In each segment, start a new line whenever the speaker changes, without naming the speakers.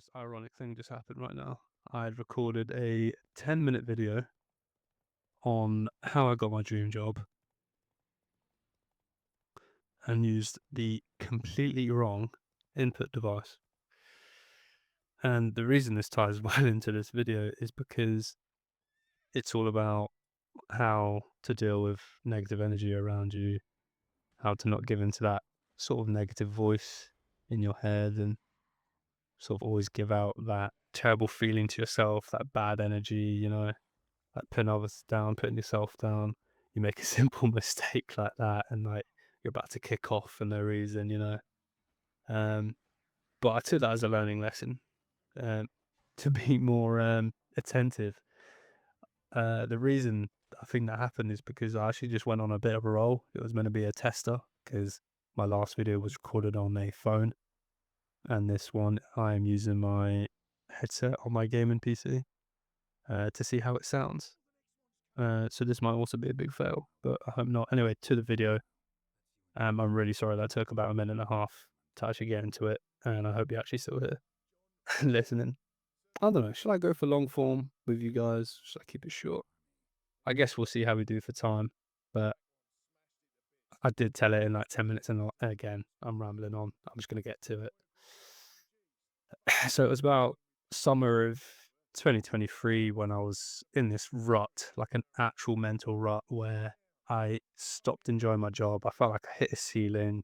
most ironic thing just happened right now. I had recorded a 10-minute video on how I got my dream job and used the completely wrong input device. And the reason this ties well into this video is because it's all about how to deal with negative energy around you, how to not give into that sort of negative voice in your head and sort of always give out that terrible feeling to yourself, that bad energy, like putting others down, putting yourself down. You make a simple mistake like that, and like you're about to kick off for no reason. Um, but I took that as a learning lesson, um, to be more attentive. The reason I think that happened is because I actually just went on a bit of a roll. It was meant to be a tester because my last video was recorded on a phone, and this one I am using my headset on my gaming PC to see how it sounds. So this might also be a big fail, but I hope not. Anyway, to the video. I'm really sorry that took about a minute and a half to actually get into it, and I hope you're actually still here listening. I don't know. Should I go for long form with you guys? Should I keep it short? I guess we'll see how we do for time. But I did tell it in like 10 minutes, and again, I'm rambling on. I'm just going to get to it. So it was about summer of 2023 when I was in this rut, like an actual mental rut where I stopped enjoying my job. I felt like I hit a ceiling.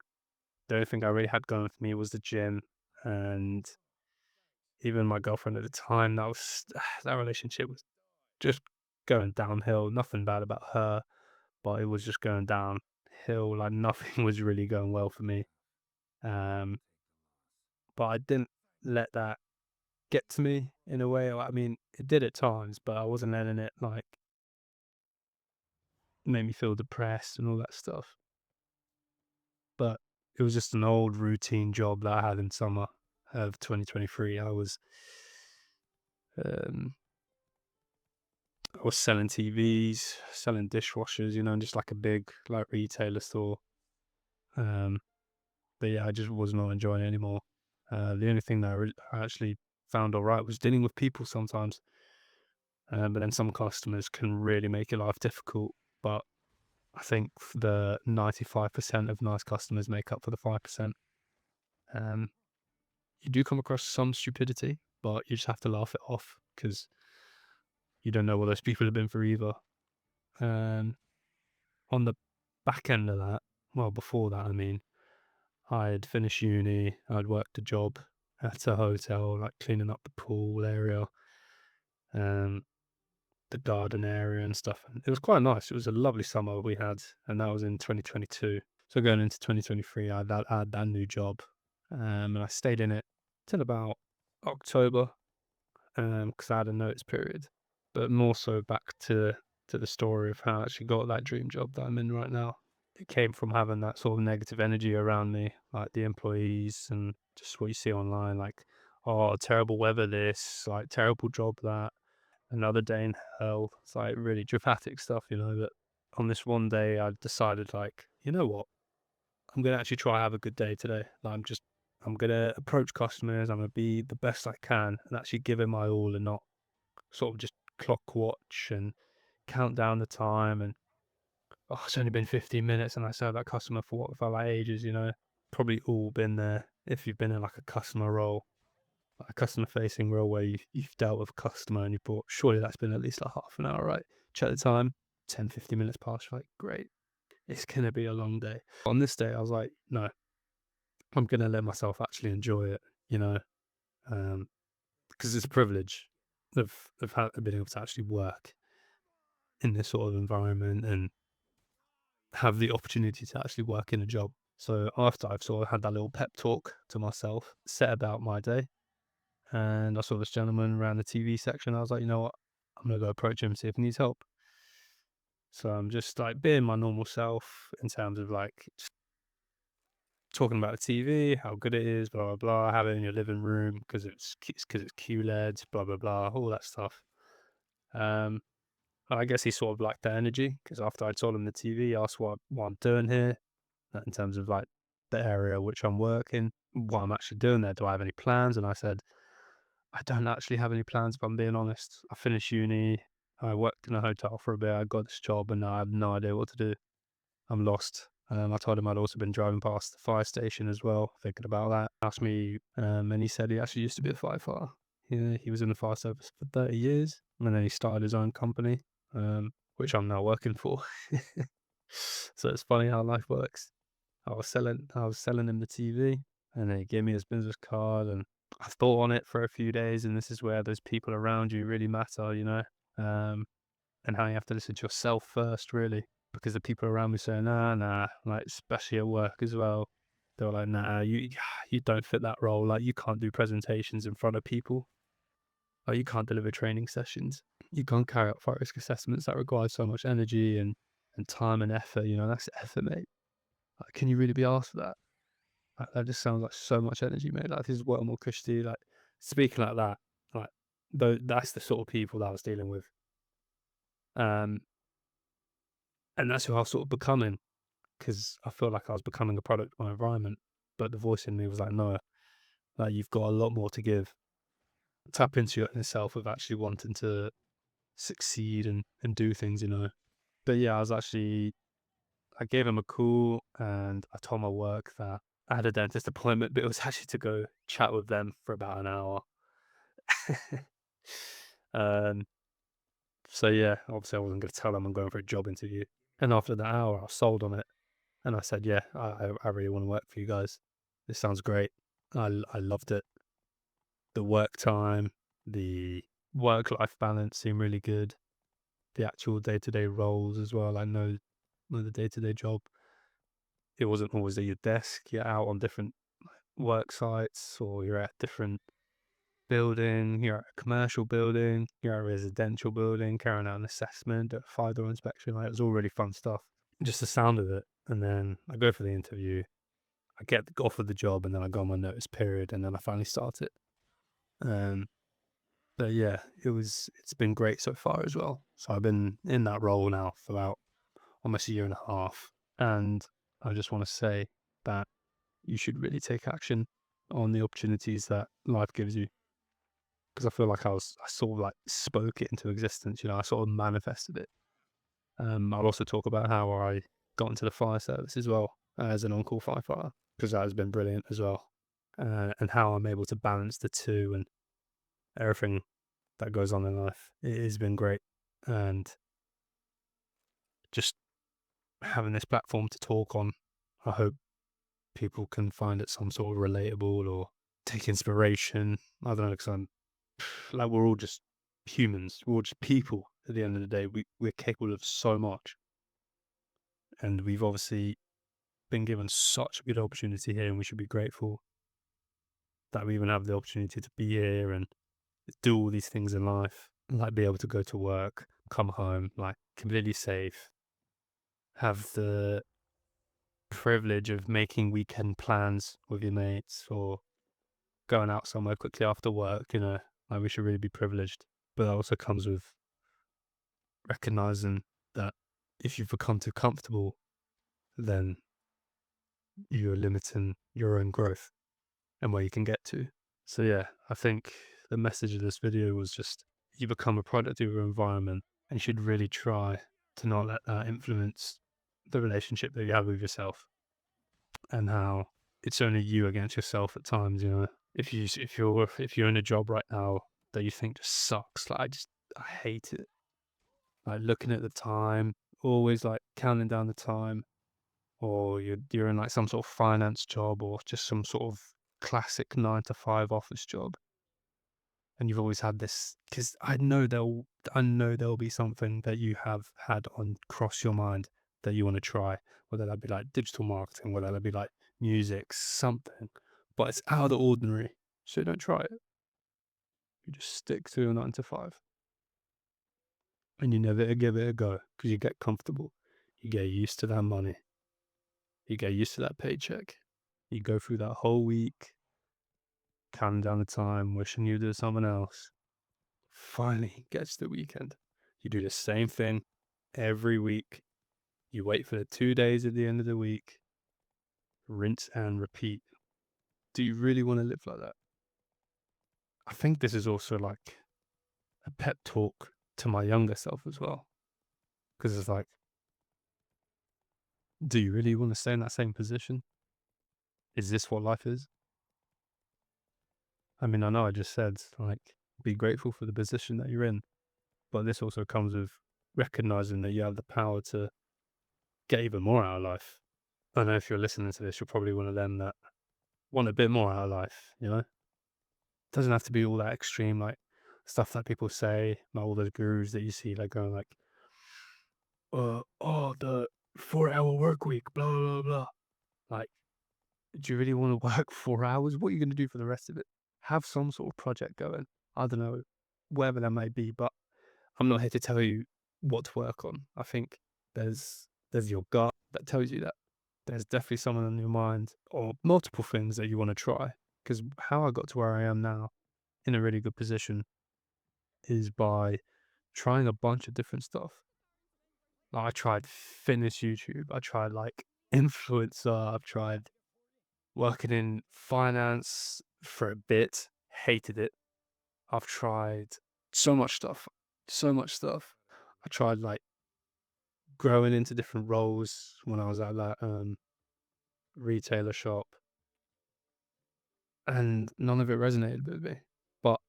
The only thing I really had going for me was the gym, and even my girlfriend at the time, that was that relationship was just going downhill. Nothing bad about her, but it was just going downhill. Like nothing was really going well for me. Um, but I didn't let that get to me in a way. I mean, it did at times, but I wasn't letting it like make me feel depressed and all that stuff. But it was just an old routine job that I had in summer of 2023. Um, I was selling TVs, selling dishwashers, just like a big like retailer store. Um, but yeah, I just was not enjoying it anymore. The only thing that I actually found all right was dealing with people sometimes. But then some customers can really make your life difficult. But I think the 95% of nice customers make up for the 5%. Um, you do come across some stupidity, but you just have to laugh it off because you don't know what those people have been through either. Um, on the back end of that, well, before that, I mean, I had finished uni, I'd worked a job at a hotel, like cleaning up the pool area, um, the garden area and stuff. And it was quite nice. It was a lovely summer we had, and that was in 2022. So going into 2023, I had that new job, and I stayed in it till about October, because I had a notice period. But more so back to the story of how I actually got that dream job that I'm in right now. It came from having that sort of negative energy around me, like the employees and just what you see online, like, oh, terrible weather, this, like, terrible job, that, another day in hell. It's like really dramatic stuff, But on this one day, I decided, like, you know what? I'm going to actually try have a good day today. I'm going to approach customers. I'm going to be the best I can and actually give it my all and not sort of just clock watch and count down the time and oh, it's only been 15 minutes and I served that customer for what felt like ages. Probably all been there if you've been in like a customer role, like a customer facing role where you've dealt with a customer and you thought, surely that's been at least like half an hour, right? Check the time, 10, 15 minutes past, you're like, great, it's going to be a long day. On this day, I was like, no, I'm going to let myself actually enjoy it, you know, because it's a privilege of being able to actually work in this sort of environment and have the opportunity to actually work in a job. So after I've sort of had that little pep talk to myself, set about my day, and I saw this gentleman around the TV section. I was like, you know what? I'm gonna go approach him and see if he needs help. So I'm just like being my normal self in terms of like just talking about the TV, how good it is, blah blah blah. Have it in your living room because it's QLED, blah blah blah, all that stuff. Um, I guess he sort of liked the energy because after I told him the TV, he asked what I'm doing here, in terms of like the area which I'm working, what I'm actually doing there. Do I have any plans? And I said, I don't actually have any plans, if I'm being honest. I finished uni, I worked in a hotel for a bit, I got this job, and now I have no idea what to do. I'm lost. I told him I'd also been driving past the fire station as well, thinking about that. Asked me, and he said he actually used to be a firefighter. He was in the fire service for 30 years, and then he started his own company, which I'm now working for. So it's funny how life works. I was selling him the TV, and then he gave me his business card, and I thought on it for a few days, and this is where those people around you really matter, um, and how you have to listen to yourself first, really, because the people around me saying, nah, nah, like, especially at work as well. They were like, nah, you don't fit that role. Like, you can't do presentations in front of people. Like, you can't deliver training sessions. You can't carry out fire risk assessments that require so much energy and time and effort. That's effort, mate. Like, can you really be asked for that? That just sounds like so much energy, mate. Like, this is what I'm more cushy. Like, speaking like that, like, that's the sort of people that I was dealing with. Um, and that's who I was sort of becoming, because I feel like I was becoming a product of my environment. But the voice in me was like, no, like, you've got a lot more to give. Tap into your inner self of actually wanting to succeed and do things. But yeah, I gave him a call, and I told my work that I had a dentist appointment, but it was actually to go chat with them for about an hour. um, so yeah, obviously I wasn't going to tell them I'm going for a job interview. And after the hour, I was sold on it, and I said, yeah, I really want to work for you guys. This sounds great. I loved it. The work time, the work life balance seemed really good. The actual day to day roles as well. I know the day to day job. It wasn't always at your desk. You're out on different work sites, or you're at different building, you're at a commercial building, you're at a residential building, carrying out an assessment, a fire door inspection. Like, it was all really fun stuff. Just the sound of it. And then I go for the interview, I get offered the job, and then I go on my notice period, and then I finally start it. Um, but yeah, it's been great so far as well. So I've been in that role now for about almost a year and a half. And I just want to say that you should really take action on the opportunities that life gives you. Because I feel like I sort of like spoke it into existence, I sort of manifested it. I'll also talk about how I got into the fire service as well as an on-call firefighter, because that has been brilliant as well. And how I'm able to balance the two and everything that goes on in life. It has been great. And just having this platform to talk on, I hope people can find it some sort of relatable or take inspiration. I don't know, because I'm like, we're all just humans. We're all just people at the end of the day. We're capable of so much. And we've obviously been given such a good opportunity here, and we should be grateful that we even have the opportunity to be here and do all these things in life. Like, be able to go to work, come home, like, completely safe, have the privilege of making weekend plans with your mates, or going out somewhere quickly after work. Like, we should really be privileged. But that also comes with recognizing that if you've become too comfortable, then you're limiting your own growth and where you can get to. So yeah, I think the message of this video was just, you become a product of your environment, and you should really try to not let that influence the relationship that you have with yourself, and how it's only you against yourself at times. If you're in a job right now that you think just sucks, like, I hate it. Like, looking at the time, always like counting down the time, or you're in like some sort of finance job, or just some sort of classic 9 to 5 office job, and you've always had this, because I know there'll be something that you have had on cross your mind that you want to try, whether that be like digital marketing, whether that be like music, something, but it's out of the ordinary. So don't try it. You just stick to your 9 to 5, and you never give it a go, because you get comfortable. You get used to that money. You get used to that paycheck. You go through that whole week, counting down the time, wishing you did something else. Finally gets the weekend. You do the same thing every week. You wait for the 2 days at the end of the week, rinse and repeat. Do you really want to live like that? I think this is also like a pep talk to my younger self as well. Because it's like, do you really want to stay in that same position? Is this what life is? I mean, I know I just said, like, be grateful for the position that you're in, but this also comes with recognizing that you have the power to get even more out of life. I know if you're listening to this, you're probably one of them that want a bit more out of life, you know? Doesn't have to be all that extreme, like stuff that people say, like all those gurus that you see, like going like, oh, the 4 hour work week, blah, blah, blah. Like, do you really want to work 4 hours? What are you going to do for the rest of it? Have some sort of project going. I don't know, whatever that may be, but I'm not here to tell you what to work on. I think there's your gut that tells you that. There's definitely something on your mind or multiple things that you want to try. Because how I got to where I am now in a really good position is by trying a bunch of different stuff. Like I tried fitness YouTube, I tried like influencer, I've tried working in finance for a bit, hated it. I've tried so much stuff, so much stuff. I tried like growing into different roles when I was at that retailer shop, and none of it resonated with me. But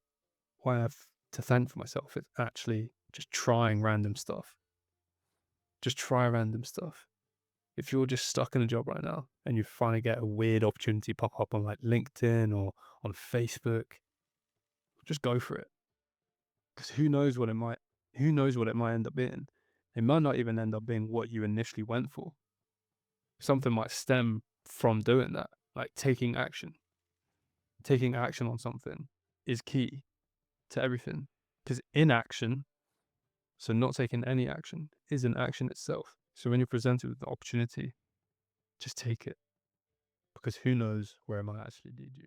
what I have to thank for myself is actually just trying random stuff. Just try random stuff. If you're just stuck in a job right now and you finally get a weird opportunity pop up on like LinkedIn or on Facebook, just go for it. Because who knows what it might end up being. It might not even end up being what you initially went for. Something might stem from doing that, like taking action. Taking action on something is key to everything. Because inaction, so not taking any action, is an action itself. So when you're presented with the opportunity, just take it. Because who knows where it might actually lead you.